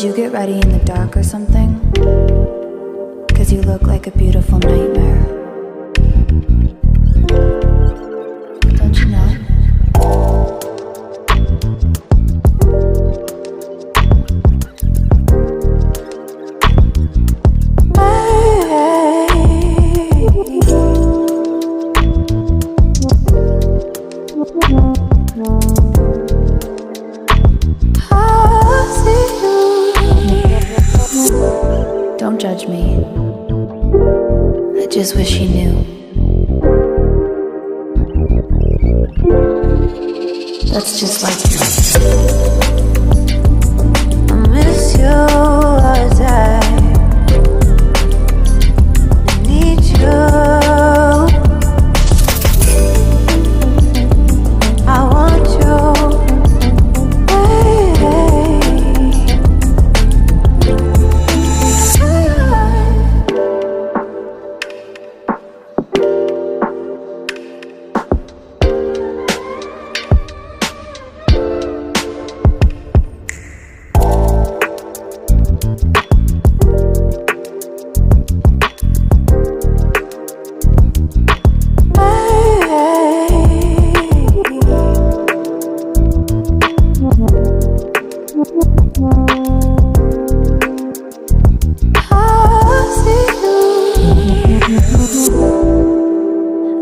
you get ready in the dark or something? 'Cause you look like a beautiful nightmare. Don't you know? Don't judge me. I just wish you knew. That's just like you. I miss you as I need you. I want you.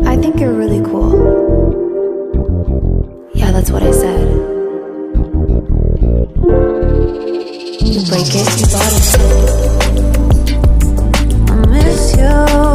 I think you're really cool. Yeah, that's what I said. You break it, you bought it. I miss you.